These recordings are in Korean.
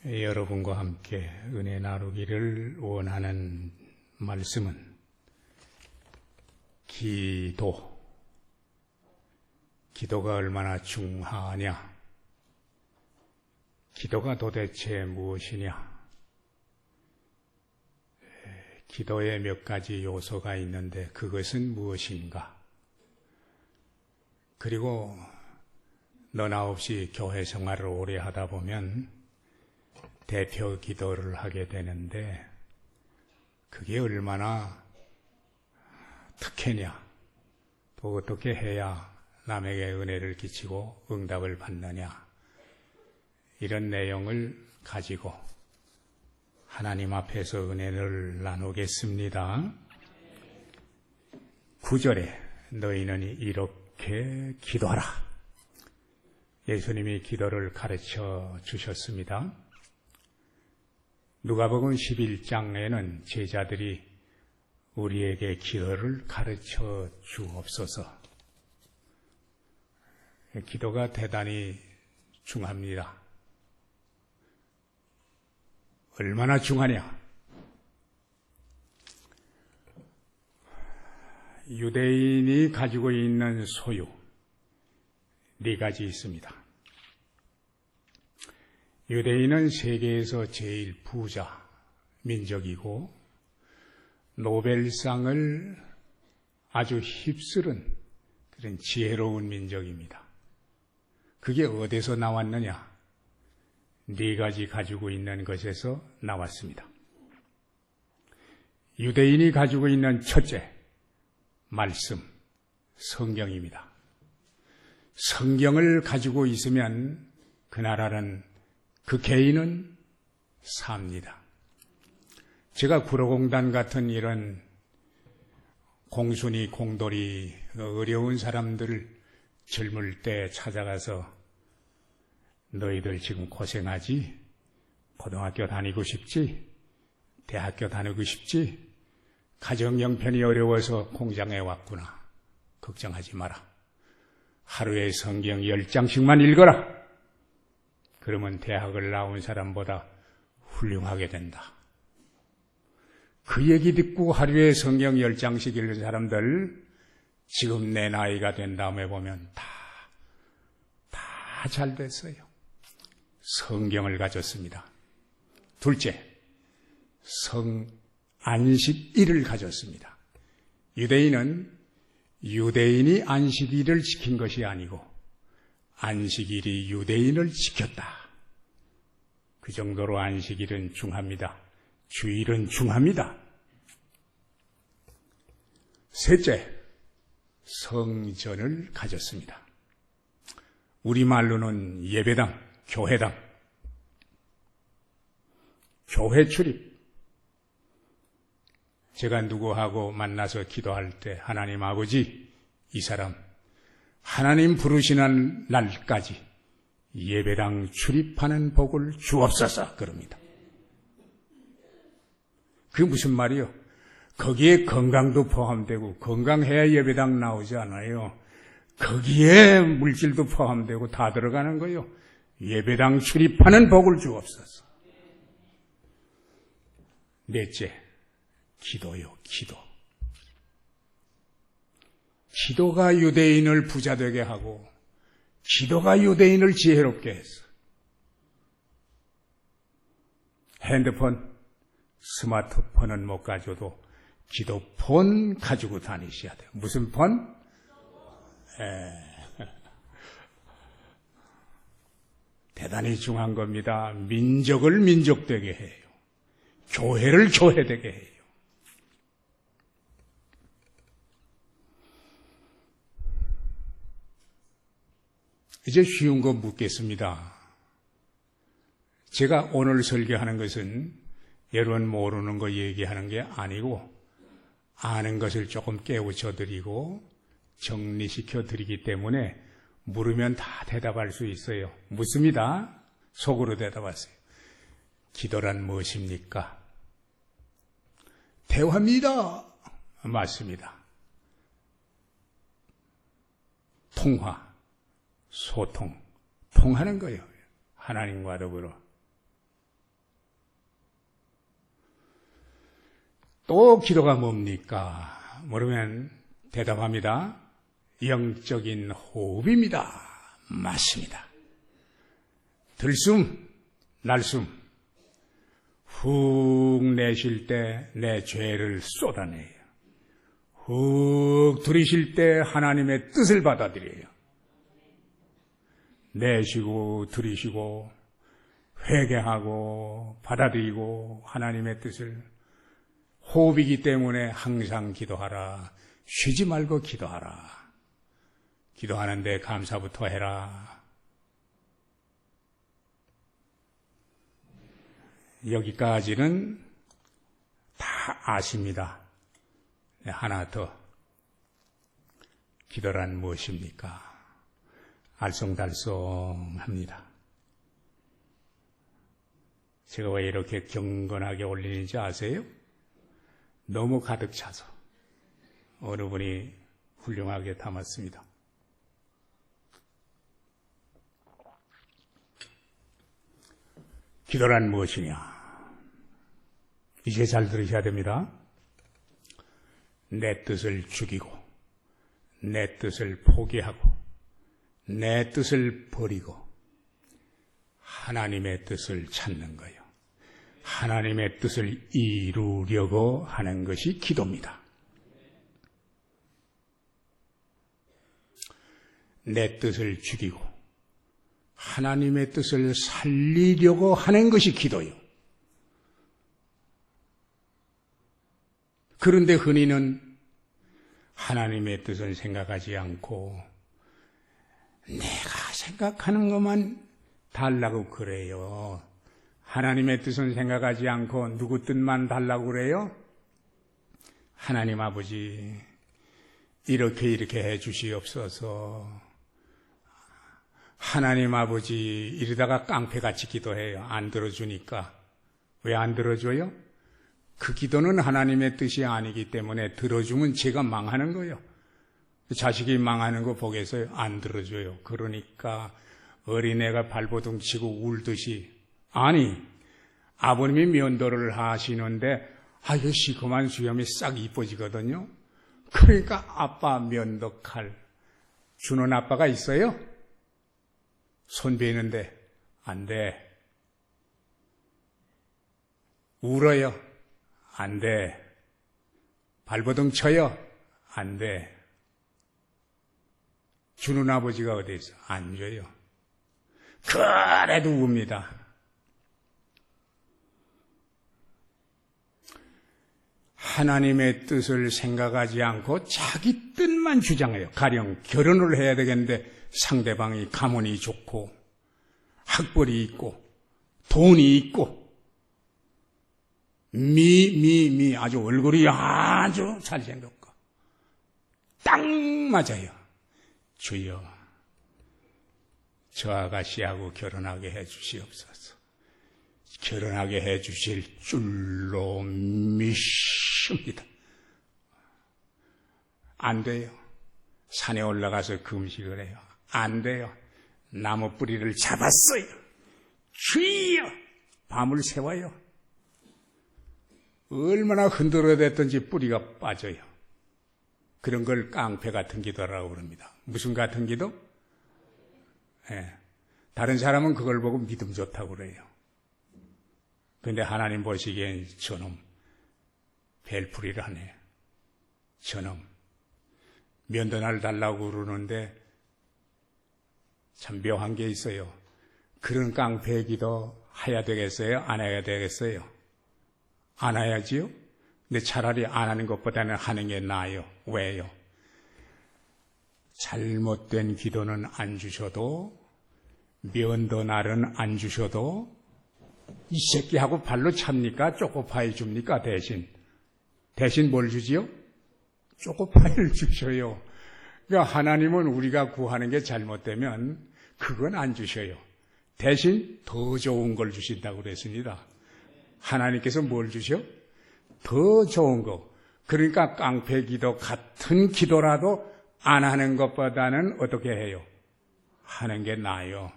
여러분과 함께 은혜 나누기를 원하는 말씀은 기도가 얼마나 중하냐, 기도가 도대체 무엇이냐, 기도에 몇 가지 요소가 있는데 그것은 무엇인가, 그리고 너나 없이 교회 생활을 오래 하다 보면 대표 기도를 하게 되는데 그게 얼마나 특혜냐, 또 어떻게 해야 남에게 은혜를 끼치고 응답을 받느냐, 이런 내용을 가지고 하나님 앞에서 은혜를 나누겠습니다. 9절에 너희는 이렇게 기도하라. 예수님이 기도를 가르쳐 주셨습니다. 누가복음 11장에는 제자들이 우리에게 기도를 가르쳐 주옵소서. 기도가 대단히 중합니다. 얼마나 중하냐? 유대인이 가지고 있는 소유 4가지 있습니다. 유대인은 세계에서 제일 부자 민족이고 노벨상을 아주 휩쓸은 그런 지혜로운 민족입니다. 그게 어디서 나왔느냐? 4가지 가지고 있는 것에서 나왔습니다. 유대인이 가지고 있는 첫째, 말씀, 성경입니다. 성경을 가지고 있으면 그 나라는, 그 개인은 삽니다. 제가 구로공단 같은 이런 공순이, 공돌이, 어려운 사람들을 젊을 때 찾아가서 너희들 지금 고생하지? 고등학교 다니고 싶지? 대학교 다니고 싶지? 가정 형편이 어려워서 공장에 왔구나. 걱정하지 마라. 하루에 성경 10장씩만 읽어라. 그러면 대학을 나온 사람보다 훌륭하게 된다. 그 얘기 듣고 하루에 성경 10장씩 읽은 사람들, 지금 내 나이가 된 다음에 보면 다 잘 됐어요. 성경을 가졌습니다. 둘째, 안식일을 가졌습니다. 유대인은 유대인이 안식일을 지킨 것이 아니고 안식일이 유대인을 지켰다. 그 정도로 안식일은 중합니다. 주일은 중합니다. 셋째, 성전을 가졌습니다. 우리말로는 예배당, 교회당, 교회 출입. 제가 누구하고 만나서 기도할 때 하나님 아버지, 이 사람 하나님 부르시는 날까지 예배당 출입하는 복을 주옵소서 그럽니다. 그게 무슨 말이요? 거기에 건강도 포함되고, 건강해야 예배당 나오지 않아요. 거기에 물질도 포함되고 다 들어가는 거요. 예배당 출입하는 복을 주옵소서. 넷째, 기도요, 기도. 기도가 유대인을 부자되게 하고 기도가 유대인을 지혜롭게 했어. 핸드폰, 스마트폰은 못 가져도 기도폰 가지고 다니셔야 돼요. 무슨 폰? 대단히 중요한 겁니다. 민족을 민족되게 해요. 교회를 교회되게 해요. 이제 쉬운 거 묻겠습니다. 제가 오늘 설교하는 것은 여러분 모르는 거 얘기하는 게 아니고 아는 것을 조금 깨우쳐 드리고 정리시켜 드리기 때문에 물으면 다 대답할 수 있어요. 묻습니다. 속으로 대답하세요. 기도란 무엇입니까? 대화입니다. 맞습니다. 통화, 소통, 통하는 거예요. 하나님과 더불어. 또 기도가 뭡니까? 모르면 대답합니다. 영적인 호흡입니다. 맞습니다. 들숨, 날숨, 훅 내쉴 때 내 죄를 쏟아내요. 훅 들이쉴 때 하나님의 뜻을 받아들여요. 내쉬고 들이쉬고 회개하고 받아들이고 하나님의 뜻을, 호흡이기 때문에 항상 기도하라. 쉬지 말고 기도하라. 기도하는데 감사부터 해라. 여기까지는 다 아십니다. 하나 더. 기도란 무엇입니까? 알쏭달쏭합니다. 제가 왜 이렇게 경건하게 올리는지 아세요? 너무 가득 차서 어느 분이 훌륭하게 담았습니다. 기도란 무엇이냐? 이제 잘 들으셔야 됩니다. 내 뜻을 죽이고 내 뜻을 포기하고 내 뜻을 버리고 하나님의 뜻을 찾는 거예요. 하나님의 뜻을 이루려고 하는 것이 기도입니다. 내 뜻을 죽이고 하나님의 뜻을 살리려고 하는 것이 기도예요. 그런데 흔히는 하나님의 뜻을 생각하지 않고 내가 생각하는 것만 달라고 그래요. 하나님의 뜻은 생각하지 않고 누구 뜻만 달라고 그래요? 하나님 아버지, 이렇게 해 주시옵소서. 하나님 아버지, 이러다가 깡패같이 기도해요. 안 들어주니까. 왜 안 들어줘요? 그 기도는 하나님의 뜻이 아니기 때문에 들어주면 제가 망하는 거예요. 자식이 망하는 거 보겠어요? 안 들어줘요. 그러니까 어린애가 발버둥 치고 울듯이, 아니, 아버님이 면도를 하시는데 아유 시커먼 수염이 싹 이뻐지거든요. 그러니까 아빠 면도칼 주는 아빠가 있어요? 손 베이는데 안 돼. 울어요? 안 돼. 발버둥 쳐요? 안 돼. 주는 아버지가 어디 있어? 안 줘요. 그래도 웁니다. 하나님의 뜻을 생각하지 않고 자기 뜻만 주장해요. 가령 결혼을 해야 되겠는데 상대방이 가문이 좋고 학벌이 있고 돈이 있고 아주 얼굴이 아주 잘생겼고 딱 맞아요. 주여, 저 아가씨하고 결혼하게 해 주시옵소서. 결혼하게 해 주실 줄로 믿습니다. 안 돼요. 산에 올라가서 금식을 해요. 안 돼요. 나무 뿌리를 잡았어요. 주여! 밤을 새워요. 얼마나 흔들어댔든지 뿌리가 빠져요. 그런 걸 깡패 같은 기도라고 그럽니다. 무슨 같은 기도? 예. 다른 사람은 그걸 보고 믿음 좋다고 그래요. 근데 하나님 보시기엔 저놈 벨풀이를 하네. 저놈 면도날 달라고 그러는데 참 묘한 게 있어요. 그런 깡패 기도 해야 되겠어요? 안 해야 되겠어요? 안 해야지요? 근데 차라리 안 하는 것보다는 하는 게 나아요. 왜요? 잘못된 기도는 안 주셔도 면도날은 안 주셔도 이 새끼하고 발로 찹니까? 초코파이 줍니까? 대신 뭘 주지요? 초코파이를 주셔요. 그러니까 하나님은 우리가 구하는 게 잘못되면 그건 안 주셔요. 대신 더 좋은 걸 주신다고 그랬습니다. 하나님께서 뭘 주셔? 더 좋은 거. 그러니까 깡패 기도 같은 기도라도 안 하는 것보다는 어떻게 해요? 하는 게 나아요.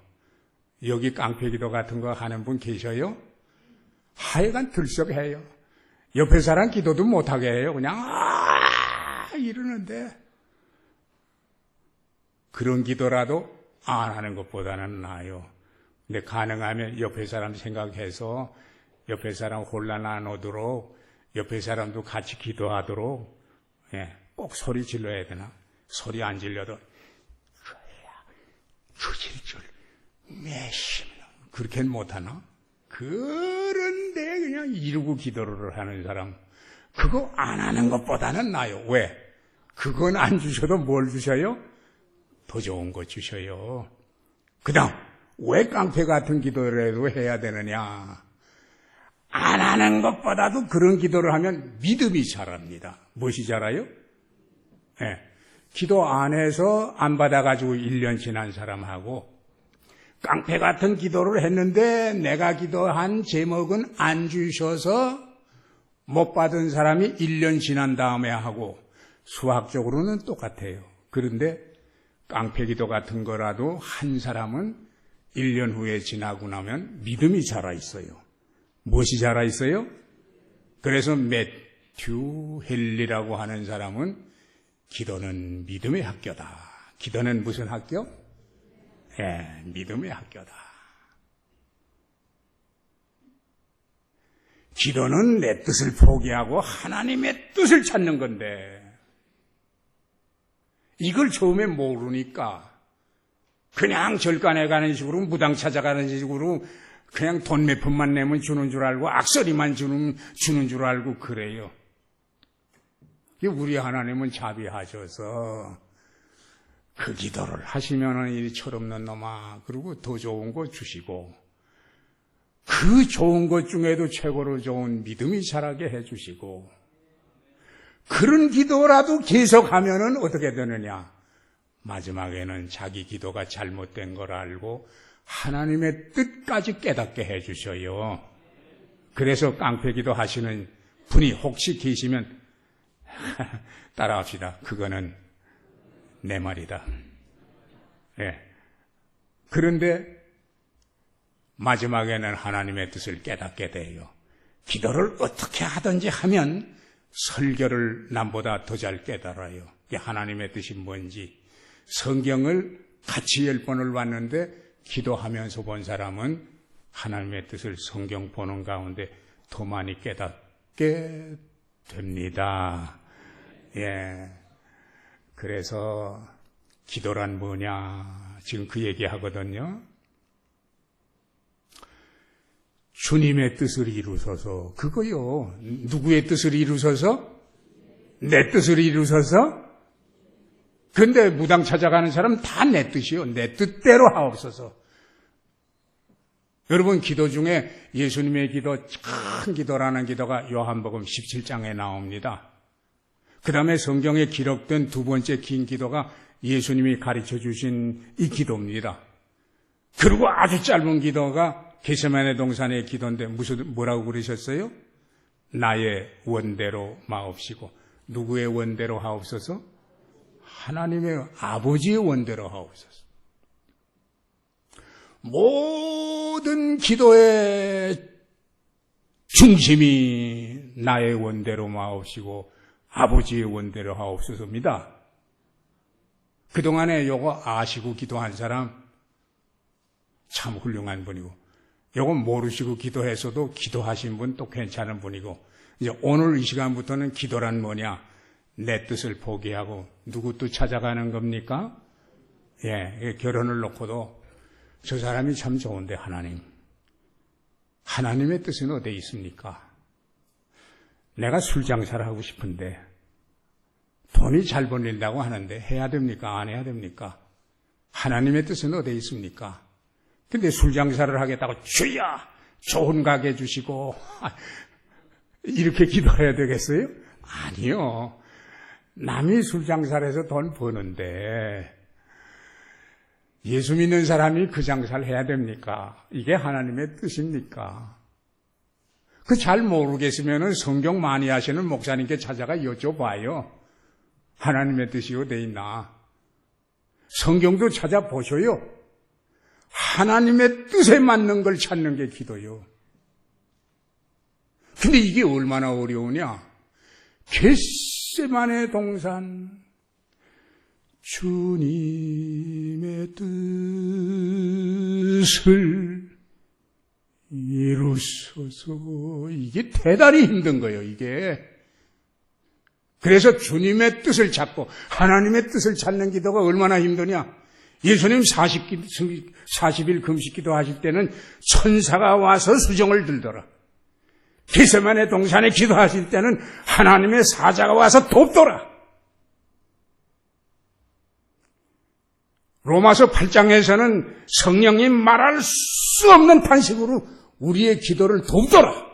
여기 깡패 기도 같은 거 하는 분 계셔요? 하여간 들썩해요. 옆에 사람 기도도 못하게 해요. 그냥 이러는데 그런 기도라도 안 하는 것보다는 나아요. 근데 가능하면 옆에 사람 생각해서 옆에 사람 혼란 안 오도록 옆에 사람도 같이 기도하도록 꼭 소리 질러야 되나? 소리 안 질러도 주질줄 매시면 그렇게는 못하나? 그런데 그냥 이루고 기도를 하는 사람 그거 안 하는 것보다는 나아요. 왜? 그건 안 주셔도 뭘 주셔요? 더 좋은 거 주셔요. 그 다음 왜 깡패 같은 기도라도 해야 되느냐? 안 하는 것보다도 그런 기도를 하면 믿음이 자랍니다. 무엇이 자라요? 기도 안 해서 안 받아가지고 1년 지난 사람하고 깡패 같은 기도를 했는데 내가 기도한 제목은 안 주셔서 못 받은 사람이 1년 지난 다음에 하고 수학적으로는 똑같아요. 그런데 깡패 기도 같은 거라도 한 사람은 1년 후에 지나고 나면 믿음이 자라 있어요. 무엇이 자라 있어요? 그래서 매튜 헨리라고 하는 사람은 기도는 믿음의 학교다. 기도는 무슨 학교? 믿음의 학교다. 기도는 내 뜻을 포기하고 하나님의 뜻을 찾는 건데 이걸 처음에 모르니까 그냥 절간에 가는 식으로 무당 찾아가는 식으로 그냥 돈 몇 푼만 내면 주는 줄 알고 악소리만 주는 줄 알고 그래요. 우리 하나님은 자비하셔서 그 기도를 하시면은 이 철없는 놈아 그리고 더 좋은 거 주시고 그 좋은 것 중에도 최고로 좋은 믿음이 자라게 해주시고 그런 기도라도 계속하면은 어떻게 되느냐? 마지막에는 자기 기도가 잘못된 걸 알고 하나님의 뜻까지 깨닫게 해주셔요. 그래서 깡패 기도 하시는 분이 혹시 계시면 따라합시다. 그거는 내 말이다. 그런데 마지막에는 하나님의 뜻을 깨닫게 돼요. 기도를 어떻게 하든지 하면 설교를 남보다 더 잘 깨달아요. 하나님의 뜻이 뭔지. 성경을 같이 10번을 봤는데 기도하면서 본 사람은 하나님의 뜻을 성경 보는 가운데 더 많이 깨닫게 됩니다. 그래서 기도란 뭐냐? 지금 그 얘기 하거든요. 주님의 뜻을 이루소서. 그거요. 누구의 뜻을 이루소서? 내 뜻을 이루소서? 근데 무당 찾아가는 사람 다 내 뜻이요. 내 뜻대로 하옵소서. 여러분 기도 중에 예수님의 기도, 큰 기도라는 기도가 요한복음 17장에 나옵니다. 그 다음에 성경에 기록된 두 번째 긴 기도가 예수님이 가르쳐 주신 이 기도입니다. 그리고 아주 짧은 기도가 겟세마네 동산의 기도인데 뭐라고 그러셨어요? 나의 원대로 마옵시고 누구의 원대로 하옵소서? 하나님의 아버지의 원대로 하옵소서. 모든 기도의 중심이 나의 원대로 마옵시고 아버지의 원대로 하옵소서입니다. 그동안에 요거 아시고 기도한 사람 참 훌륭한 분이고 요거 모르시고 기도해서도 기도하신 분 또 괜찮은 분이고 이제 오늘 이 시간부터는 기도란 뭐냐? 내 뜻을 포기하고 누구 뜻 찾아가는 겁니까? 결혼을 놓고도 저 사람이 참 좋은데 하나님의 뜻은 어디에 있습니까? 내가 술 장사를 하고 싶은데 돈이 잘 벌린다고 하는데 해야 됩니까? 안 해야 됩니까? 하나님의 뜻은 어디에 있습니까? 근데 술 장사를 하겠다고 주여 좋은 가게 주시고 이렇게 기도해야 되겠어요? 아니요. 남이 술 장사를 해서 돈 버는데 예수 믿는 사람이 그 장사를 해야 됩니까? 이게 하나님의 뜻입니까? 그 잘 모르겠으면 성경 많이 하시는 목사님께 찾아가 여쭤봐요. 하나님의 뜻이 어디에 있나? 성경도 찾아보셔요. 하나님의 뜻에 맞는 걸 찾는 게 기도요. 근데 이게 얼마나 어려우냐? 겟세마네 동산 주님의 뜻을 이루소서. 이게 대단히 힘든 거예요, 이게. 그래서 주님의 뜻을 찾고 하나님의 뜻을 찾는 기도가 얼마나 힘드냐. 예수님 40일 금식기도 하실 때는 천사가 와서 수정을 들더라. 겟세마네 동산에 기도하실 때는 하나님의 사자가 와서 돕더라. 로마서 8장에서는 성령님 말할 수 없는 탄식으로 우리의 기도를 돕더라.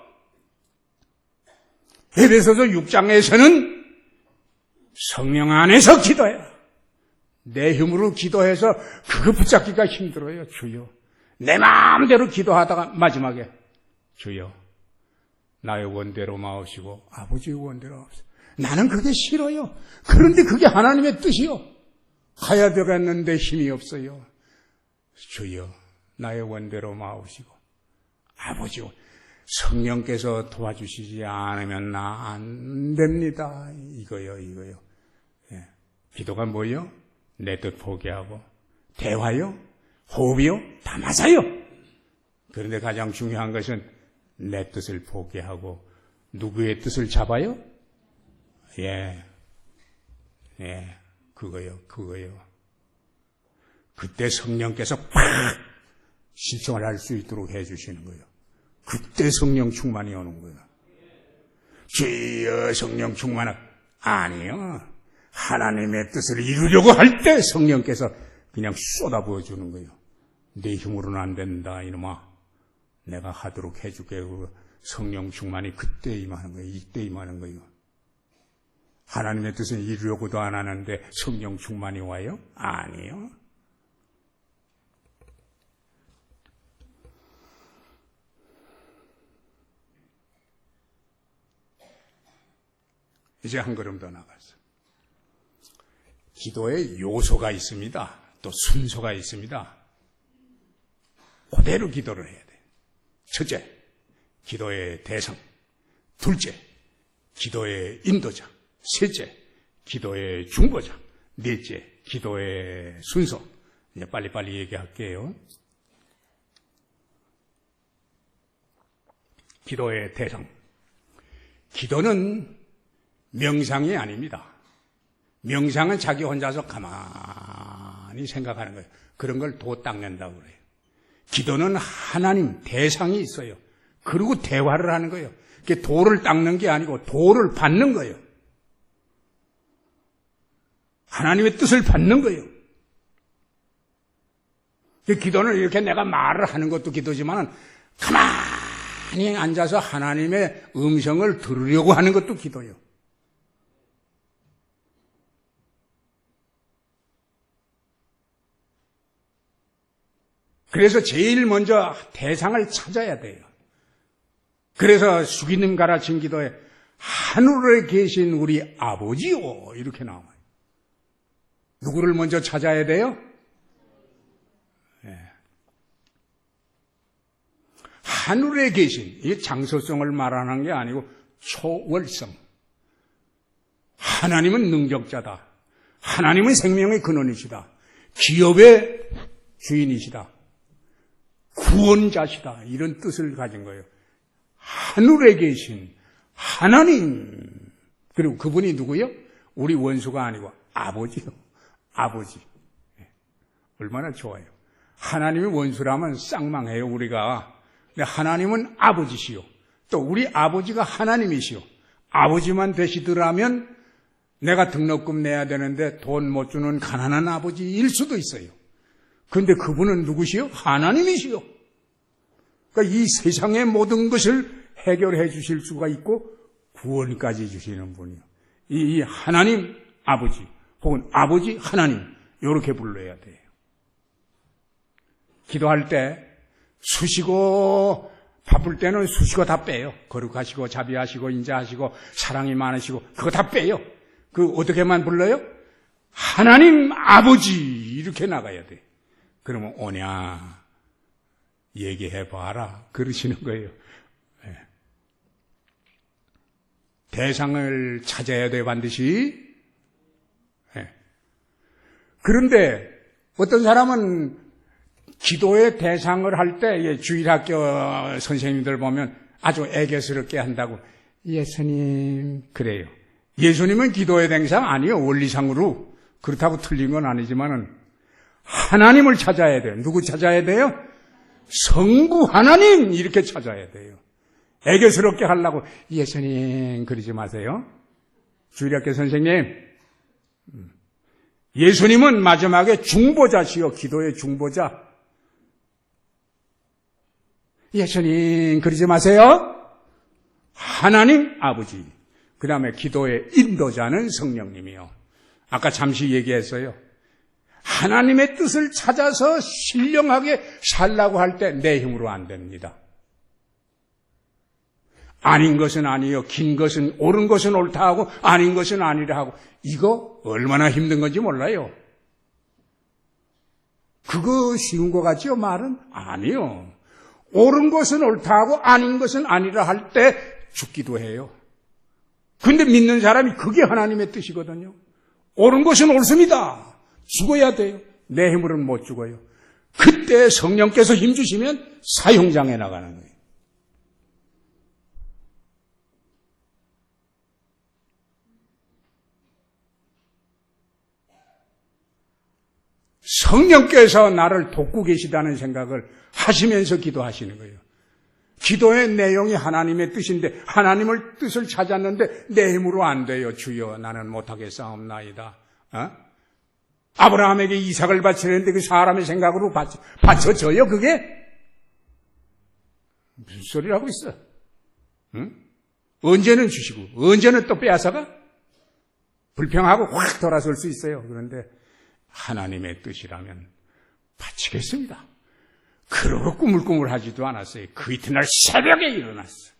에베소서 6장에서는 성령 안에서 기도해라. 내 힘으로 기도해서 그거 붙잡기가 힘들어요. 주여. 내 마음대로 기도하다가 마지막에 주여 나의 원대로 마옵시고 아버지의 원대로 마옵시고. 나는 그게 싫어요. 그런데 그게 하나님의 뜻이요. 가야 되겠는데 힘이 없어요. 주여 나의 원대로 마옵시고 아버지요. 성령께서 도와주시지 않으면 나 안 됩니다. 이거요. 예. 기도가 뭐요? 내 뜻 포기하고 대화요? 호흡이요? 다 맞아요. 그런데 가장 중요한 것은 내 뜻을 포기하고 누구의 뜻을 잡아요? 예, 그거요. 그때 성령께서 팍 실천을 할 수 있도록 해주시는 거예요. 그때 성령 충만이 오는 거예요. 주여 성령 충만은 아니요. 하나님의 뜻을 이루려고 할 때 성령께서 그냥 쏟아부어 주는 거예요. 내 힘으로는 안 된다 이놈아. 내가 하도록 해줄게. 성령 충만이 그때 임하는 거예요. 이때 임하는 거예요. 하나님의 뜻을 이루려고도 안 하는데 성령 충만이 와요? 아니요. 이제 한 걸음 더 나갔어. 기도에 요소가 있습니다. 또 순서가 있습니다. 그대로 기도를 해야 돼요. 첫째, 기도의 대상. 둘째, 기도의 인도자. 셋째, 기도의 중보자. 넷째, 기도의 순서. 이제 빨리빨리 얘기할게요. 기도의 대상. 기도는 명상이 아닙니다. 명상은 자기 혼자서 가만히 생각하는 거예요. 그런 걸 도 닦는다고 그래요. 기도는 하나님 대상이 있어요. 그리고 대화를 하는 거예요. 그게 도를 닦는 게 아니고 도를 받는 거예요. 하나님의 뜻을 받는 거예요. 기도는 이렇게 내가 말을 하는 것도 기도지만 가만히 앉아서 하나님의 음성을 들으려고 하는 것도 기도예요. 그래서 제일 먼저 대상을 찾아야 돼요. 그래서 수기님 가르친 기도에 하늘에 계신 우리 아버지요 이렇게 나와요. 누구를 먼저 찾아야 돼요? 네. 하늘에 계신, 이게 장소성을 말하는 게 아니고 초월성. 하나님은 능력자다. 하나님은 생명의 근원이시다. 기업의 주인이시다. 구원자시다. 이런 뜻을 가진 거예요. 하늘에 계신 하나님. 그리고 그분이 누구요? 우리 원수가 아니고 아버지요. 아버지. 얼마나 좋아요. 하나님이 원수라면 쌍망해요, 우리가. 근데 하나님은 아버지시요. 또 우리 아버지가 하나님이시요. 아버지만 되시더라면 내가 등록금 내야 되는데 돈 못 주는 가난한 아버지일 수도 있어요. 그런데 그분은 누구시요? 하나님이시요. 그러니까 이 세상의 모든 것을 해결해 주실 수가 있고 구원까지 주시는 분이요. 이 하나님 아버지 혹은 아버지 하나님 이렇게 불러야 돼요. 기도할 때 수시고 바쁠 때는 수시고 다 빼요. 거룩하시고 자비하시고 인자하시고 사랑이 많으시고 그거 다 빼요. 그 어떻게만 불러요? 하나님 아버지 이렇게 나가야 돼. 그러면 오냐 얘기해봐라 그러시는 거예요. 네. 대상을 찾아야 돼, 반드시. 예. 그런데 어떤 사람은 기도의 대상을 할 때 주일학교 선생님들 보면 아주 애교스럽게 한다고. 예수님, 그래요. 예수님은 기도의 대상 아니에요, 원리상으로. 그렇다고 틀린 건 아니지만은 하나님을 찾아야 돼요. 누구 찾아야 돼요? 성부 하나님, 이렇게 찾아야 돼요. 애교스럽게 하려고 예수님 그러지 마세요. 주일학교 선생님, 예수님은 마지막에 중보자시요, 기도의 중보자. 예수님 그러지 마세요. 하나님 아버지, 그 다음에 기도의 인도자는 성령님이요. 아까 잠시 얘기했어요. 하나님의 뜻을 찾아서 신령하게 살라고 할 때 내 힘으로 안 됩니다. 아닌 것은 아니요, 긴 것은, 옳은 것은 옳다 하고 아닌 것은 아니라 하고, 이거 얼마나 힘든 건지 몰라요. 그거 쉬운 것 같지요, 말은? 아니요. 옳은 것은 옳다 하고 아닌 것은 아니라 할 때 죽기도 해요. 근데 믿는 사람이 그게 하나님의 뜻이거든요. 옳은 것은 옳습니다. 죽어야 돼요. 내 힘으로는 못 죽어요. 그때 성령께서 힘주시면 사형장에 나가는 거예요. 성령께서 나를 돕고 계시다는 생각을 하시면서 기도하시는 거예요. 기도의 내용이 하나님의 뜻인데 하나님의 뜻을 찾았는데 내 힘으로 안 돼요. 주여, 나는 못하겠사옵나이다. 아브라함에게 이삭을 바치려는데 그 사람의 생각으로 바쳐져요, 그게? 무슨 소리를 하고 있어? 응? 언제는 주시고 언제는 또 빼앗아가? 불평하고 확 돌아설 수 있어요. 그런데 하나님의 뜻이라면 바치겠습니다. 그러고 꾸물꾸물하지도 않았어요. 그 이튿날 새벽에 일어났어요.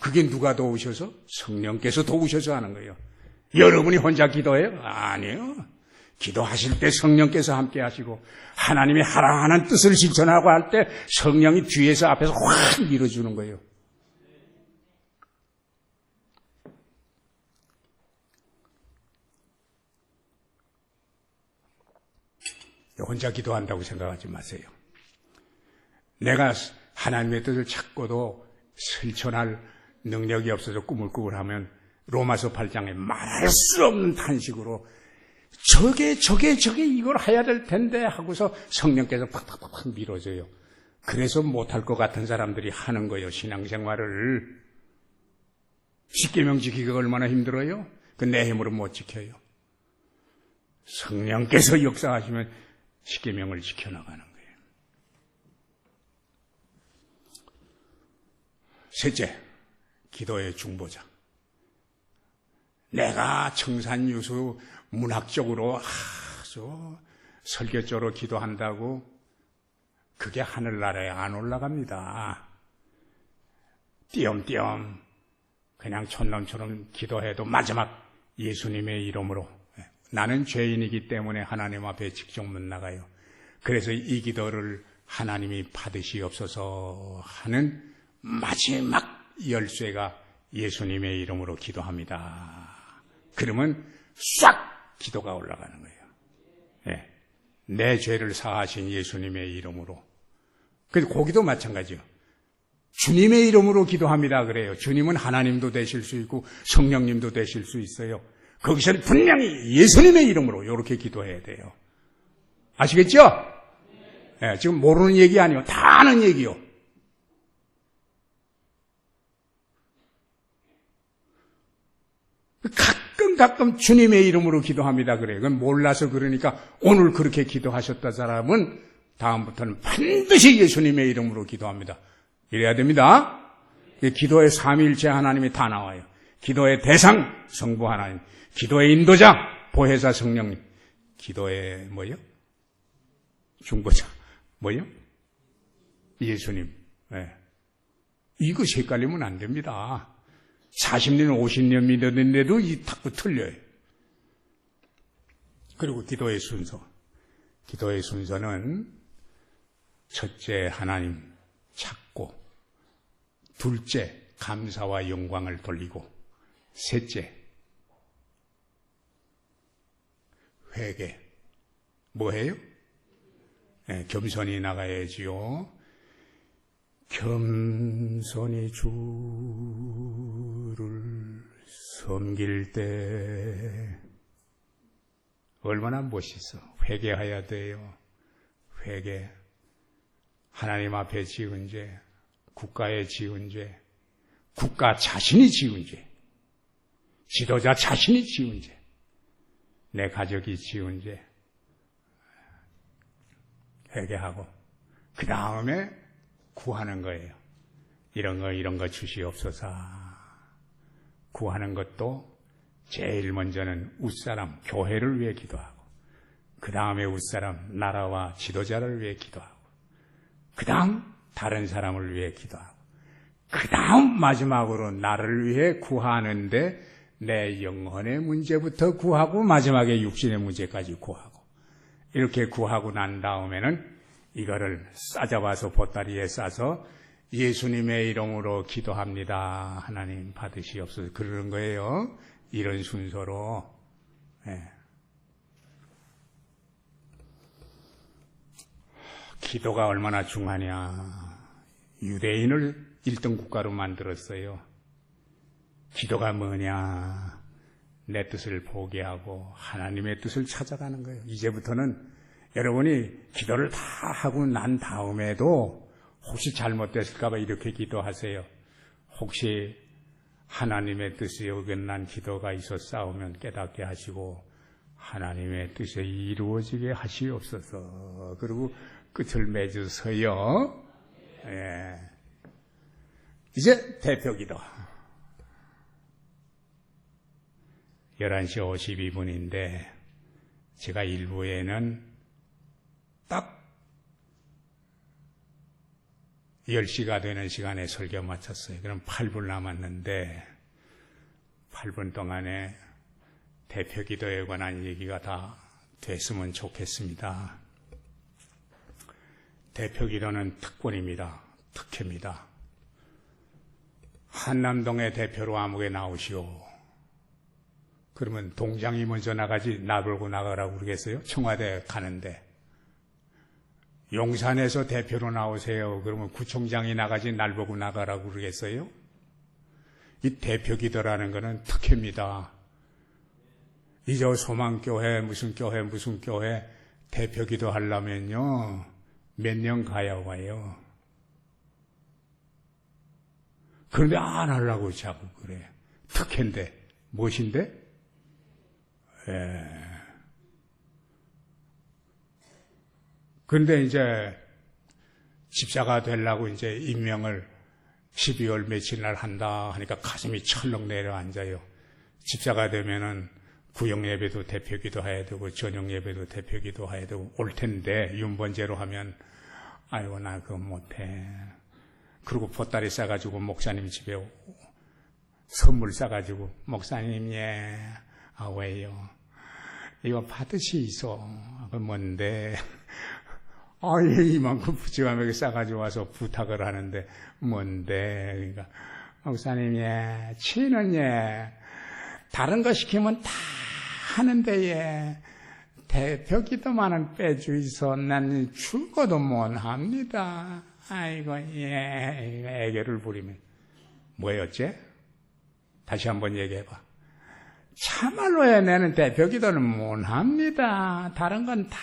그게 누가 도우셔서? 성령께서 도우셔서 하는 거예요. 여러분이 혼자 기도해요? 아니요. 기도하실 때 성령께서 함께 하시고 하나님의 하라 하는 뜻을 실천하고 할 때 성령이 뒤에서 앞에서 확 밀어주는 거예요. 혼자 기도한다고 생각하지 마세요. 내가 하나님의 뜻을 찾고도 실천할 능력이 없어서 꾸물꾸물하면 로마서 8장에 말할 수 없는 탄식으로 저게 이걸 해야 될 텐데 하고서 성령께서 팍팍팍 밀어줘요. 그래서 못할 것 같은 사람들이 하는 거예요. 신앙생활을. 십계명 지키기가 얼마나 힘들어요? 그 내 힘으로 못 지켜요. 성령께서 역사하시면 십계명을 지켜나가는 거예요. 셋째, 기도의 중보자. 내가 청산유수 문학적으로 아주 설교적으로 기도한다고 그게 하늘나라에 안 올라갑니다. 띄엄띄엄 그냥 촌놈처럼 기도해도 마지막 예수님의 이름으로, 나는 죄인이기 때문에 하나님 앞에 직접 못 나가요. 그래서 이 기도를 하나님이 받으시옵소서 하는 마지막 열쇠가 예수님의 이름으로 기도합니다. 그러면 싹 기도가 올라가는 거예요. 네. 내 죄를 사하신 예수님의 이름으로. 그래서 거기도 마찬가지요. 주님의 이름으로 기도합니다 그래요. 주님은 하나님도 되실 수 있고 성령님도 되실 수 있어요. 거기서는 분명히 예수님의 이름으로 이렇게 기도해야 돼요. 아시겠죠? 네, 지금 모르는 얘기 아니에요. 다 아는 얘기요. 가끔 주님의 이름으로 기도합니다 그래요. 그건 몰라서 그러니까 오늘 그렇게 기도하셨다 사람은 다음부터는 반드시 예수님의 이름으로 기도합니다. 이래야 됩니다. 기도의 삼위일체 하나님이 다 나와요. 기도의 대상 성부 하나님, 기도의 인도자 보혜사 성령님, 기도의 중보자 예수님. 네. 이것이 헷갈리면 안 됩니다. 40년 50년 믿었는데도 이 탁도 틀려요. 그리고 기도의 순서는 첫째 하나님 찾고, 둘째 감사와 영광을 돌리고, 셋째, 회개. 뭐해요? 네, 겸손히 나가야지요. 겸손히 주를 섬길 때 얼마나 멋있어. 회개해야 돼요. 회개. 하나님 앞에 지은 죄, 국가에 지은 죄, 국가 자신이 지은 죄, 지도자 자신이 지은 죄, 내 가족이 지은 죄, 회개하고 그 다음에 구하는 거예요. 이런 거 주시옵소서. 구하는 것도 제일 먼저는 웃사람, 교회를 위해 기도하고, 그 다음에 웃사람, 나라와 지도자를 위해 기도하고, 그 다음 다른 사람을 위해 기도하고, 그 다음 마지막으로 나를 위해 구하는데 내 영혼의 문제부터 구하고 마지막에 육신의 문제까지 구하고, 이렇게 구하고 난 다음에는 이거를 싸잡아서 보따리에 싸서 예수님의 이름으로 기도합니다. 하나님 받으시옵소서. 그러는 거예요. 이런 순서로. 네. 기도가 얼마나 중하냐. 유대인을 1등 국가로 만들었어요. 기도가 뭐냐. 내 뜻을 포기하고 하나님의 뜻을 찾아가는 거예요. 이제부터는 여러분이 기도를 다 하고 난 다음에도 혹시 잘못됐을까 봐 이렇게 기도하세요. 혹시 하나님의 뜻이 어긋난 기도가 있었사오면 깨닫게 하시고 하나님의 뜻에 이루어지게 하시옵소서. 그리고 끝을 맺으세요. 예. 이제 대표기도. 11시 52분인데 제가 1부에는 딱 10시가 되는 시간에 설교 마쳤어요. 그럼 8분 남았는데 8분 동안에 대표기도에 관한 얘기가 다 됐으면 좋겠습니다. 대표기도는 특권입니다. 특혜입니다. 한남동의 대표로 암흑에 나오시오. 그러면 동장이 먼저 나가지 나불고 나가라고 그러겠어요? 청와대 가는데. 용산에서 대표로 나오세요. 그러면 구청장이 나가지 날 보고 나가라고 그러겠어요? 이 대표기도라는 것은 특혜입니다. 이제 소망교회 무슨 교회 대표기도 하려면요 몇 년 가야 와요. 그런데 안 하려고 자꾸 그래. 특혜인데 무엇인데? 그런데 이제 집사가 되려고 이제 임명을 12월 며칠 날 한다 하니까 가슴이 철렁 내려앉아요. 집사가 되면은 구역 예배도 대표기도 해야 되고 저녁 예배도 대표기도 해야 되고 올 텐데 윤번제로 하면 아이고 나 그거 못해. 그리고 보따리 싸가지고 목사님 집에 오고 선물 싸가지고 목사님 왜요? 이거 받으시소. 뭔데? 이만큼 부지런하게 싸가지고 와서 부탁을 하는데 뭔데? 그러니까 목사님 치는 다른 거 시키면 다 하는데 대표기도만은 빼주이소. 난 출거도 못합니다. 아이고 애교를 부리면 뭐였지? 다시 한번 얘기해봐. 참말로 내는 대표기도는 못합니다. 다른 건 다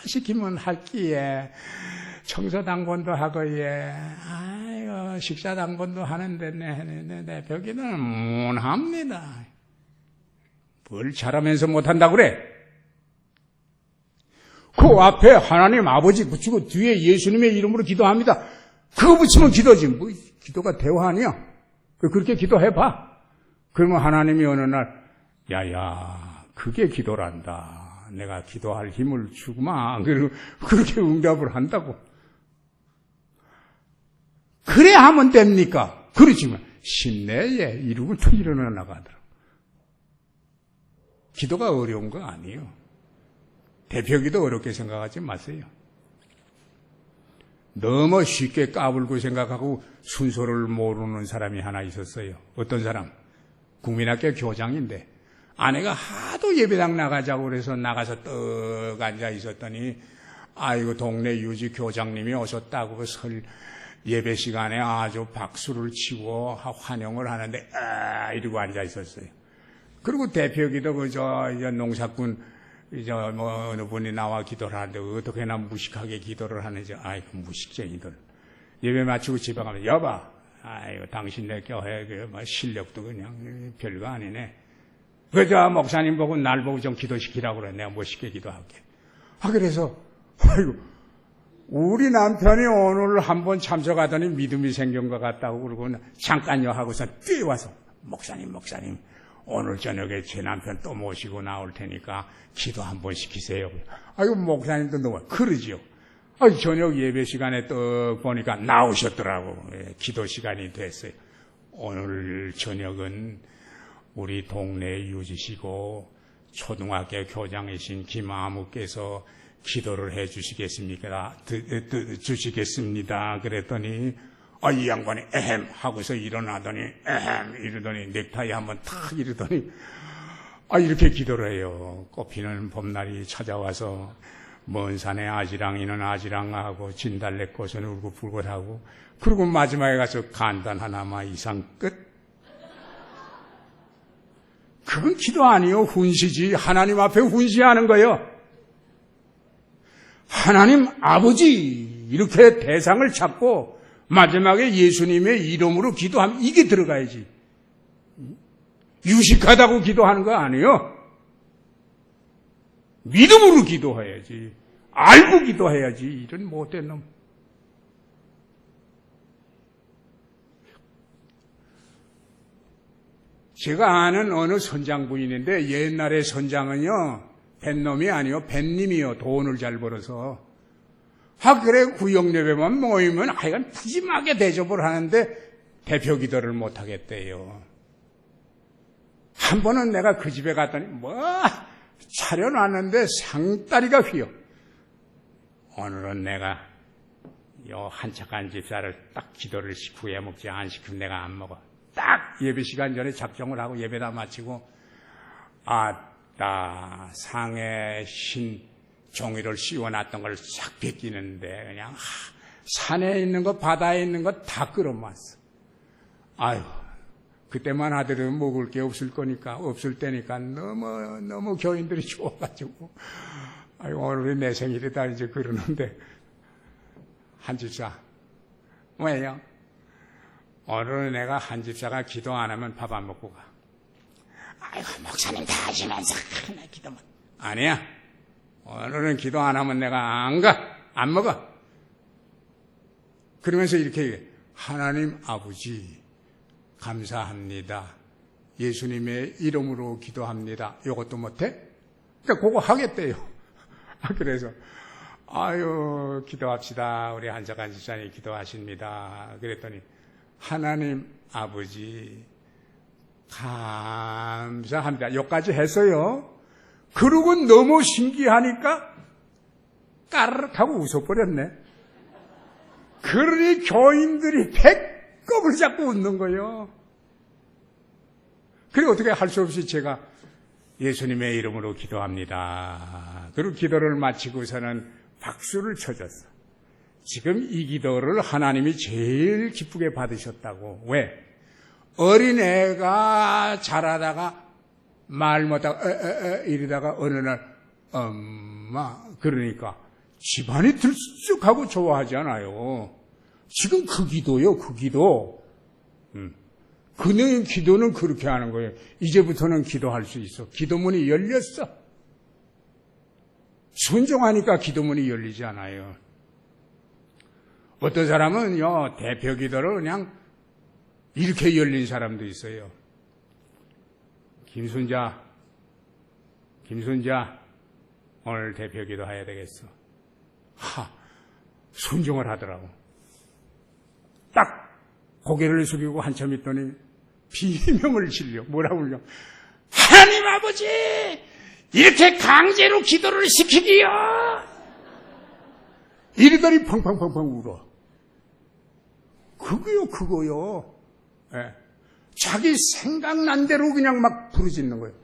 시키면 할기에 청소당번도 하고 아이고 식사당번도 하는데 내 대표기도는 못합니다. 뭘 잘하면서 못한다고 그래? 그 앞에 하나님 아버지 붙이고 뒤에 예수님의 이름으로 기도합니다. 그거 붙이면 기도지. 뭐 기도가 대화하냐? 그렇게 기도해봐. 그러면 하나님이 어느 날 야야 그게 기도란다. 내가 기도할 힘을 주구만. 그리고 그렇게 응답을 한다고. 그래 하면 됩니까? 그렇지만 신내에 이루부터 일어나 나가더라고. 기도가 어려운 거 아니에요. 대표기도 어렵게 생각하지 마세요. 너무 쉽게 까불고 생각하고 순서를 모르는 사람이 하나 있었어요. 어떤 사람? 국민학교 교장인데 아내가 하도 예배당 나가자고 그래서 나가서 떡 앉아 있었더니 아이고 동네 유지 교장님이 오셨다고 예배 시간에 아주 박수를 치고 환영을 하는데 이러고 앉아 있었어요. 그리고 대표기도 그저 농사꾼 어느 분이 나와 기도를 하는데 어떻게나 무식하게 기도를 하는지 아이고 무식쟁이들. 예배 마치고 집에 가면 여봐 아이고 당신네 교회 실력도 그냥 별거 아니네. 그저 목사님 보고 날 보고 좀 기도시키라고 그래. 내가 멋있게 기도할게. 그래서 아이고 우리 남편이 오늘 한번 참석하더니 믿음이 생긴 것 같다고 그러고 잠깐요 하고서 뛰어와서 목사님 오늘 저녁에 제 남편 또 모시고 나올 테니까 기도 한번 시키세요. 아이고 목사님도 너무 그러지요. 저녁 예배 시간에 또 보니까 나오셨더라고. 기도 시간이 됐어요. 오늘 저녁은 우리 동네 유지시고 초등학교 교장이신 김아무께서 기도를 해 주시겠습니까? 주시겠습니다. 그랬더니 이 양반이 에헴 하고서 일어나더니 에헴 이러더니 넥타이 한번 탁 이러더니 이렇게 기도를 해요. 꽃피는 봄날이 찾아와서 먼 산에 아지랑이는 아지랑하고 진달래꽃은 울긋불긋하고 그리고 마지막에 가서 간단 하나만 이상 끝. 그건 기도 아니요 훈시지. 하나님 앞에 훈시하는 거예요. 하나님 아버지 이렇게 대상을 잡고 마지막에 예수님의 이름으로 기도하면 이게 들어가야지. 유식하다고 기도하는 거 아니에요. 믿음으로 기도해야지. 알고 기도해야지. 이런 못된 놈. 제가 아는 어느 선장 부인인데 옛날에 선장은요. 뱃놈이 아니요. 뱃님이요. 돈을 잘 벌어서. 그래 구역예배만 모이면 하여간 푸짐하게 대접을 하는데 대표 기도를 못 하겠대요. 한 번은 내가 그 집에 갔더니 차려놨는데 상다리가 휘어. 오늘은 내가 요 한착한 집사를 딱 기도를 후에 먹지 안 시키면 내가 안 먹어. 딱 예배 시간 전에 작정을 하고 예배 다 마치고 상에 흰 종이를 씌워놨던 걸 싹 벗기는데 그냥 산에 있는 거 바다에 있는 거 다 끌어모았어. 그때만 하더라도 먹을 게 없을 때니까 너무 교인들이 좋아가지고 오늘이 내 생일이다 이제 그러는데 한 집사 왜요? 오늘은 내가 한 집사가 기도 안 하면 밥 안 먹고 가. 목사님 다 하시면서 하나 기도만. 아니야. 오늘은 기도 안 하면 내가 안 가. 안 먹어. 그러면서 이렇게 얘기해. 하나님 아버지 감사합니다. 예수님의 이름으로 기도합니다. 이것도 못해? 그러니까 그거 하겠대요. 그래서 기도합시다. 우리 한석한 집사님 기도하십니다. 그랬더니 하나님 아버지 감사합니다. 여기까지 했어요. 그러고 너무 신기하니까 까르륵 하고 웃어버렸네. 그러니 교인들이 배꼽을 잡고 웃는 거예요. 그리고 어떻게 할 수 없이 제가 예수님의 이름으로 기도합니다. 그리고 기도를 마치고서는 박수를 쳐줬어. 지금 이 기도를 하나님이 제일 기쁘게 받으셨다고. 왜? 어린애가 자라다가 말 못하고 이러다가 어느 날 엄마 그러니까 집안이 들쑥하고 좋아하지 않아요. 지금 그 기도요. 그 기도. 그녀의 기도는 그렇게 하는 거예요. 이제부터는 기도할 수 있어. 기도문이 열렸어. 순종하니까 기도문이 열리지 않아요. 어떤 사람은요, 대표 기도를 그냥 이렇게 열린 사람도 있어요. 김순자, 오늘 대표 기도 해야 되겠어. 순종을 하더라고. 딱 고개를 숙이고 한참 있더니 비명을 질려. 뭐라고 그러냐. 하나님 아버지! 이렇게 강제로 기도를 시키기요! 이리더니 펑펑펑펑 울어. 그거요. 예. 자기 생각난 대로 그냥 막 부르짖는 거예요.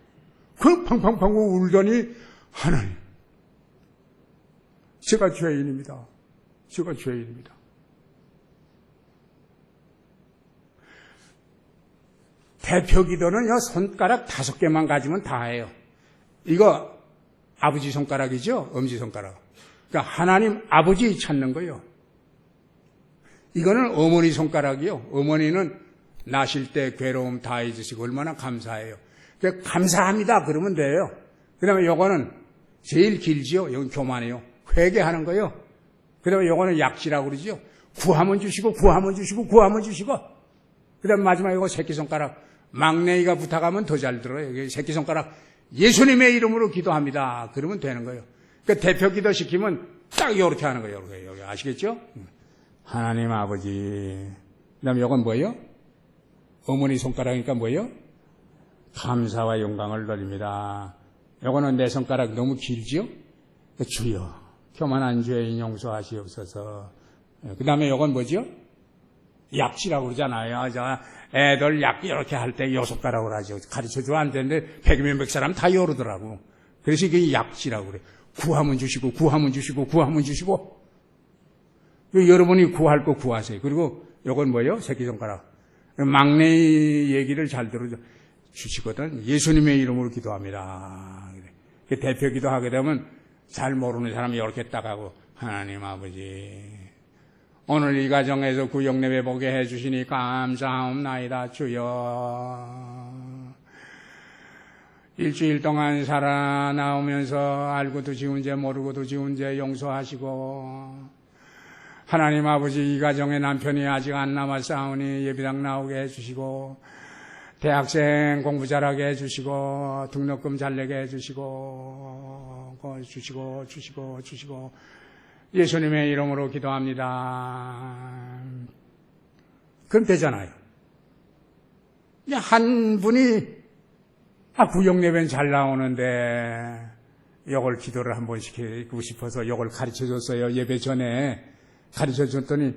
그 펑펑펑 울더니 하나님, 제가 죄인입니다. 제가 죄인입니다. 대표 기도는요, 손가락 5개만 가지면 다 해요. 이거 아버지 손가락이죠? 엄지손가락. 그러니까 하나님 아버지 찾는 거예요. 이거는 어머니 손가락이요. 어머니는 나실 때 괴로움 다 잊으시고 얼마나 감사해요. 그러니까 감사합니다. 그러면 돼요. 그 다음에 요거는 제일 길지요. 이건 교만이요. 회개하는 거예요. 그 다음에 요거는 약지라고 그러죠. 구하면 주시고, 구하면 주시고, 구하면 주시고. 그 다음에 마지막에 이거 새끼손가락. 막내이가 부탁하면 더 잘 들어요. 새끼손가락. 예수님의 이름으로 기도합니다. 그러면 되는 거예요. 그러니까 대표 기도 시키면 딱 이렇게 하는 거예요. 여기 아시겠죠? 하나님 아버지. 그 다음에 이건 뭐예요? 어머니 손가락이니까 뭐예요? 감사와 영광을 드립니다. 이거는 내 손가락 너무 길지요? 주여, 교만한 죄인 용서하시옵소서. 그 다음에 이건 뭐죠? 약지라고 그러잖아요. 애들 약 이렇게 할 때 요 손가락으로 하죠. 가르쳐주면 안 되는데 100몇 사람 다 이러더라고. 그래서 이게 약지라고 그래. 구하면 주시고, 구하면 주시고, 구하면 주시고. 여러분이 구할 거 구하세요. 그리고 요건 뭐예요? 새끼손가락. 막내 얘기를 잘 들어주시거든. 예수님의 이름으로 기도합니다. 대표 기도하게 되면 잘 모르는 사람이 이렇게 딱 하고, 하나님 아버지, 오늘 이 가정에서 구역 예배 보게 해주시니 감사합나이다. 주여. 일주일 동안 살아나오면서 알고도 지은 죄 모르고도 지은 죄 용서하시고, 하나님 아버지, 이 가정에 남편이 아직 안 남았사오니 예비당 나오게 해주시고, 대학생 공부 잘하게 해주시고, 등록금 잘 내게 해주시고, 주시고, 예수님의 이름으로 기도합니다. 그럼 되잖아요. 한 분이 구역 예배는 잘 나오는데 이걸 기도를 한번 시키고 싶어서 이걸 가르쳐줬어요. 예배 전에 가르쳐줬더니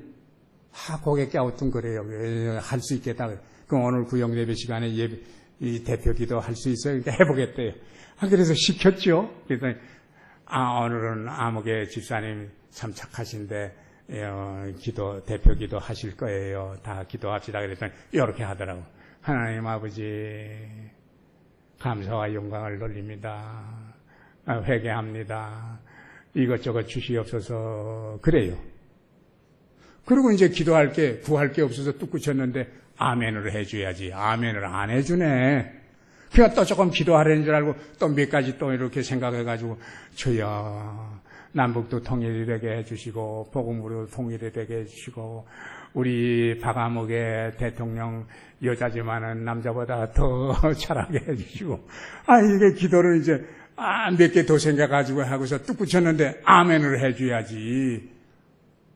고개 갸우뚱거려요. 할 수 있겠다. 그럼 오늘 구역 예배 시간에 이 대표 기도 할 수 있어요. 그러니까 해보겠대요. 그래서 시켰죠. 그랬더니 오늘은 아무개 집사님 참 착하신데 대표 기도 하실 거예요. 다 기도합시다. 그랬더니 이렇게 하더라고. 하나님 아버지, 감사와 영광을 돌립니다. 회개합니다. 이것저것 주시옵소서. 그래요. 그리고 이제 구할 게 없어서 뚝 굳혔는데 아멘을 해줘야지. 아멘을 안 해주네. 그냥 또 조금 기도하려는 줄 알고 또 몇 가지 또 이렇게 생각해가지고, 주여, 남북도 통일이 되게 해주시고, 복음으로 통일이 되게 해주시고, 우리 박아목의 대통령 여자지만은 남자보다 더 잘하게 해주시고, 이게 기도를 이제 몇 개 더 생각가지고 하고서 뚝 붙였는데 아멘을 해줘야지.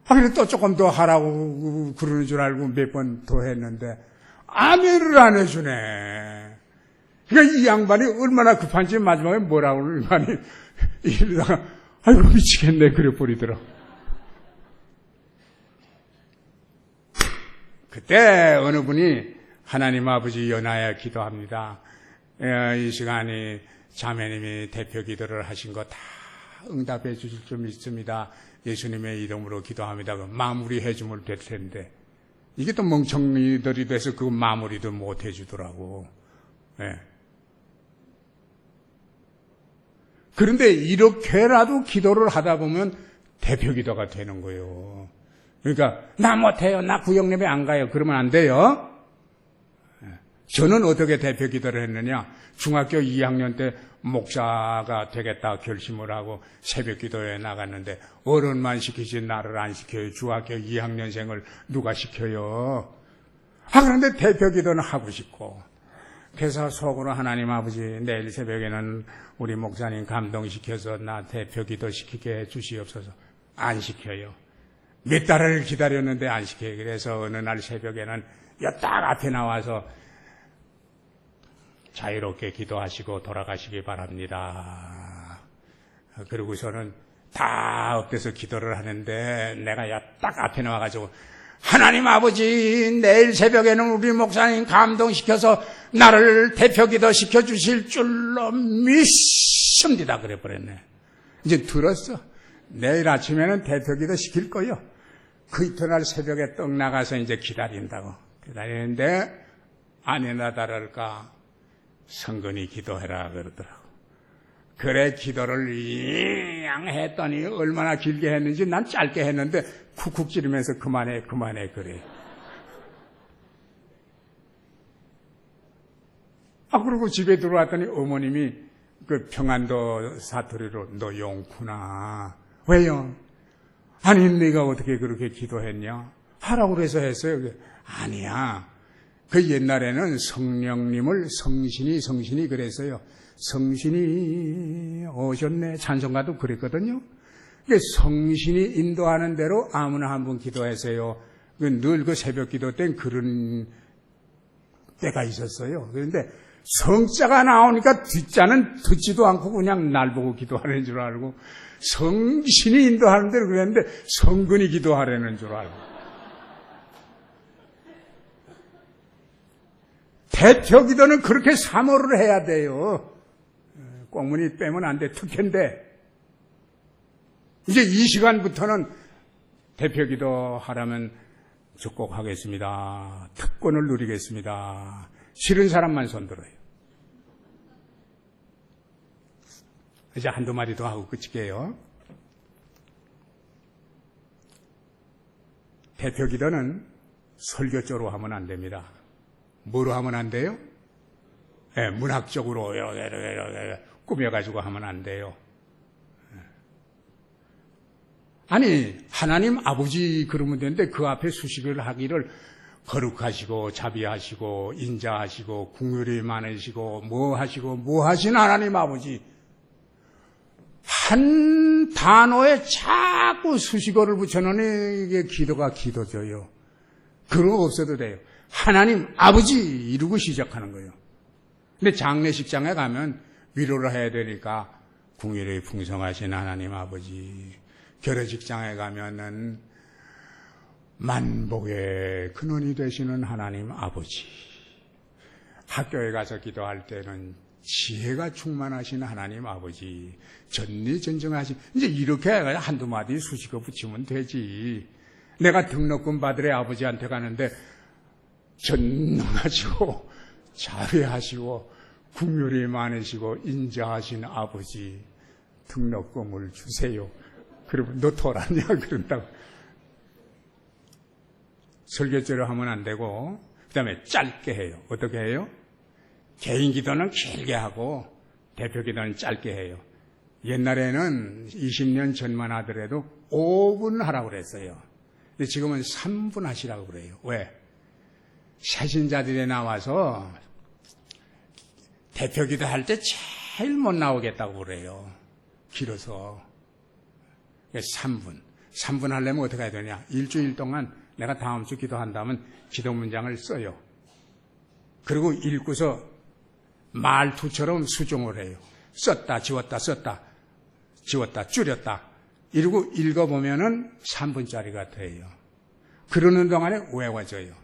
그래서 또 조금 더 하라고 그러는 줄 알고 몇 번 더 했는데 아멘을 안 해주네. 그러니까 이 양반이 얼마나 급한지 마지막에 뭐라고 그러더니 이러다가 아이고 미치겠네 그래 버리더라. 그때 어느 분이 하나님 아버지 연하여 기도합니다. 이 시간이 자매님이 대표 기도를 하신 거 다 응답해 주실 줄 믿습니다. 예수님의 이름으로 기도합니다. 마무리해 주면 될 텐데 이게 또 멍청이들이 돼서 그 마무리도 못 해주더라고. 네. 그런데 이렇게라도 기도를 하다 보면 대표 기도가 되는 거예요. 그러니까 나 못해요. 나 구역 예배 안 가요. 그러면 안 돼요. 저는 어떻게 대표 기도를 했느냐. 중학교 2학년 때 목사가 되겠다 결심을 하고 새벽 기도에 나갔는데 어른만 시키지 나를 안 시켜요. 중학교 2학년생을 누가 시켜요. 그런데 대표 기도는 하고 싶고 그래서 속으로 하나님 아버지 내일 새벽에는 우리 목사님 감동시켜서 나 대표 기도 시키게 해주시옵소서. 안 시켜요. 몇 달을 기다렸는데 안 시켜요. 그래서 어느 날 새벽에는 딱 앞에 나와서 자유롭게 기도하시고 돌아가시기 바랍니다. 그리고서는 다 엎드려서 기도를 하는데 내가 딱 앞에 나와가지고 하나님 아버지 내일 새벽에는 우리 목사님 감동시켜서 나를 대표기도 시켜주실 줄로 믿습니다 그래 버렸네. 이제 들었어. 내일 아침에는 대표기도 시킬 거요. 그 이튿날 새벽에 떡 나가서 이제 기다린다고. 기다리는데 아니나 다를까 성근이 기도해라 그러더라고. 그래 기도를 이양 했더니 얼마나 길게 했는지 난 짧게 했는데 쿡쿡 찌르면서 그만해 그래. 그리고 집에 들어왔더니 어머님이 그 평안도 사투리로 너 용구나. 왜요? 아니 네가 어떻게 그렇게 기도했냐? 하라고 그래서 했어요. 아니야. 그 옛날에는 성령님을 성신이 그랬어요. 성신이 오셨네. 찬송가도 그랬거든요. 성신이 인도하는 대로 아무나 한 분 기도하세요. 늘 그 새벽 기도 땐 그런 때가 있었어요. 그런데 성자가 나오니까 뒷자는 듣지도 않고 그냥 날 보고 기도하는 줄 알고 성신이 인도하는 대로 그랬는데 성근이 기도하려는 줄 알고. 대표 기도는 그렇게 사모를 해야 돼요. 꽁무니 빼면 안 돼. 특혜인데. 이제 이 시간부터는 대표 기도 하라면 축복하겠습니다. 특권을 누리겠습니다. 싫은 사람만 손들어요. 이제 한두 마디 더 하고 끝일게요. 대표 기도는 설교조로 하면 안 됩니다. 뭐로 하면 안 돼요? 네, 문학적으로 이렇게 꾸며가지고 하면 안 돼요. 아니 하나님 아버지 그러면 되는데 그 앞에 수식을 하기를 거룩하시고 자비하시고 인자하시고 긍휼이 많으시고 뭐 하신 하나님 아버지 한 단어에 자꾸 수식어를 붙여놓으니 이게 기도가 기도져요. 그런 거 없어도 돼요. 하나님 아버지 이러고 시작하는 거예요. 근데 장례식장에 가면 위로를 해야 되니까 긍휼이 풍성하신 하나님 아버지, 결혼식장에 가면은 만복의 근원이 되시는 하나님 아버지, 학교에 가서 기도할 때는 지혜가 충만하신 하나님 아버지, 전리전정하신, 이제 이렇게 한두 마디 수식어 붙이면 되지. 내가 등록금 받으러 아버지한테 가는데 전능하시고 자비하시고 긍휼이 많으시고 인자하신 아버지 등록금을 주세요. 그러면 너 돌았냐 그런다고. 설교제로 하면 안 되고 그 다음에 짧게 해요. 어떻게 해요? 개인 기도는 길게 하고 대표 기도는 짧게 해요. 옛날에는 20년 전만 하더라도 5분 하라고 그랬어요. 근데 지금은 3분 하시라고 그래요. 왜? 새신자들이 나와서 대표 기도할 때 제일 못 나오겠다고 그래요. 길어서. 3분 하려면 어떻게 해야 되냐? 일주일 동안 내가 다음 주 기도한다면 기도 문장을 써요. 그리고 읽고서 말투처럼 수정을 해요. 썼다, 지웠다, 썼다, 지웠다, 줄였다. 이러고 읽어보면은 3분짜리가 돼요. 그러는 동안에 외워져요.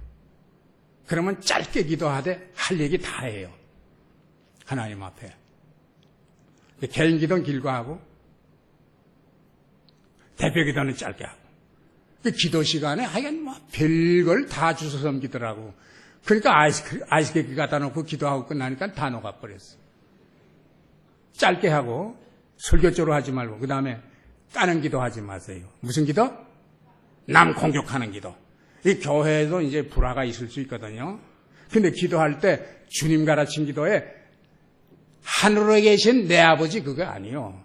그러면 짧게 기도하되 할 얘기 다 해요. 하나님 앞에. 개인 기도는 길고 하고 대표 기도는 짧게 하고. 기도 시간에 하여간 뭐 별걸 다 주워 섬기더라고. 그러니까 아이스케이크 갖다 놓고 기도하고 끝나니까 다 녹아버렸어. 짧게 하고 설교조로 하지 말고 그 다음에 까는 기도 하지 마세요. 무슨 기도? 남 공격하는 기도. 이 교회에도 이제 불화가 있을 수 있거든요. 근데 기도할 때 주님 가르친 기도에 하늘에 계신 내 아버지 그거 아니요.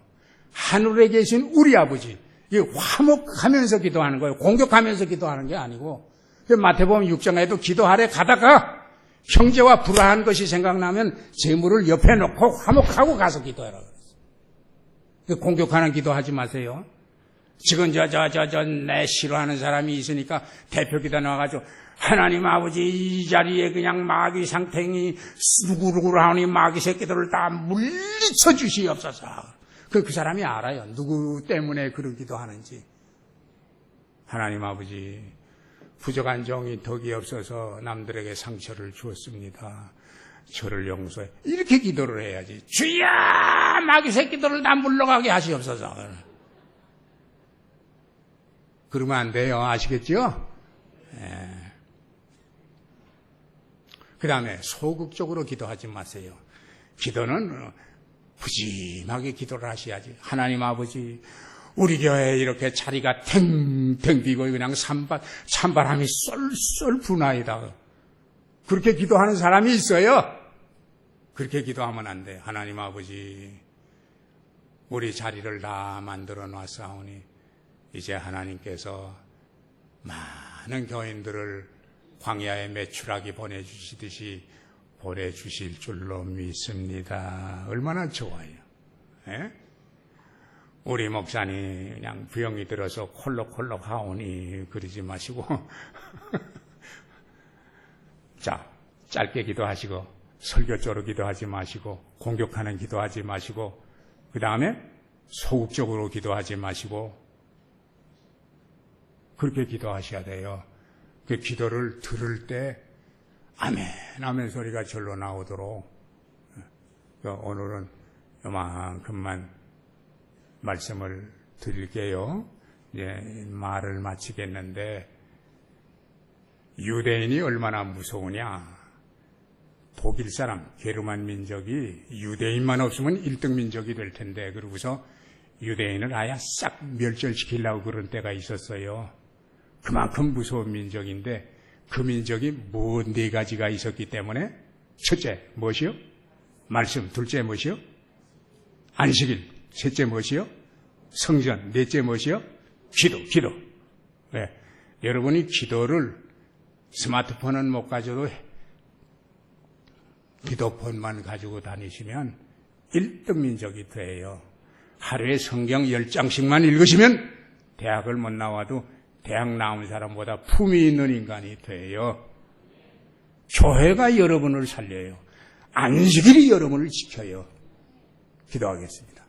하늘에 계신 우리 아버지. 이게 화목하면서 기도하는 거예요. 공격하면서 기도하는 게 아니고. 마태복음 6장에도 기도하래 가다가 형제와 불화한 것이 생각나면 재물을 옆에 놓고 화목하고 가서 기도해라 그랬어요. 공격하는 기도하지 마세요. 지금 내 싫어하는 사람이 있으니까 대표 기도 나와가지고 하나님 아버지 이 자리에 그냥 마귀 상탱이 누구누구를 하니 마귀 새끼들을 다 물리쳐 주시옵소서. 그 사람이 알아요. 누구 때문에 그러기도 하는지. 하나님 아버지, 부족한 종이 덕이 없어서 남들에게 상처를 주었습니다. 저를 용서해. 이렇게 기도를 해야지. 주여! 마귀 새끼들을 다 물러가게 하시옵소서. 그러면 안 돼요. 아시겠죠? 그 다음에 소극적으로 기도하지 마세요. 기도는 푸짐하게 기도를 하셔야지. 하나님 아버지, 우리 교회에 이렇게 자리가 탱탱 비고 그냥 찬바람이 쏠쏠 부나이다. 그렇게 기도하는 사람이 있어요. 그렇게 기도하면 안 돼. 하나님 아버지, 우리 자리를 다 만들어 놨사오니 이제 하나님께서 많은 교인들을 광야에 메추라기 보내주시듯이 보내주실 줄로 믿습니다. 얼마나 좋아요. 에? 우리 목사님 그냥 부영이 들어서 콜록콜록 하오니 그러지 마시고 자, 짧게 기도하시고 설교조로 기도하지 마시고 공격하는 기도하지 마시고 그 다음에 소극적으로 기도하지 마시고 그렇게 기도하셔야 돼요. 그 기도를 들을 때 아멘, 아멘 소리가 절로 나오도록 오늘은 요만큼만 말씀을 드릴게요. 이제 말을 마치겠는데 유대인이 얼마나 무서우냐. 독일 사람, 게르만 민족이 유대인만 없으면 1등 민족이 될 텐데 그러고서 유대인을 아예 싹 멸절시키려고 그런 때가 있었어요. 그만큼 무서운 민족인데 그 민족이 뭐 4가지가 있었기 때문에 첫째 무엇이요? 말씀. 둘째 무엇이요? 안식일. 셋째 무엇이요? 성전. 넷째 무엇이요? 기도. 네. 여러분이 기도를 스마트폰은 못 가져도 기도폰만 가지고 다니시면 1등 민족이 돼요. 하루에 성경 10장씩만 읽으시면 대학을 못 나와도 대학 나온 사람보다 품이 있는 인간이 돼요. 교회가 여러분을 살려요. 안식일이 여러분을 지켜요. 기도하겠습니다.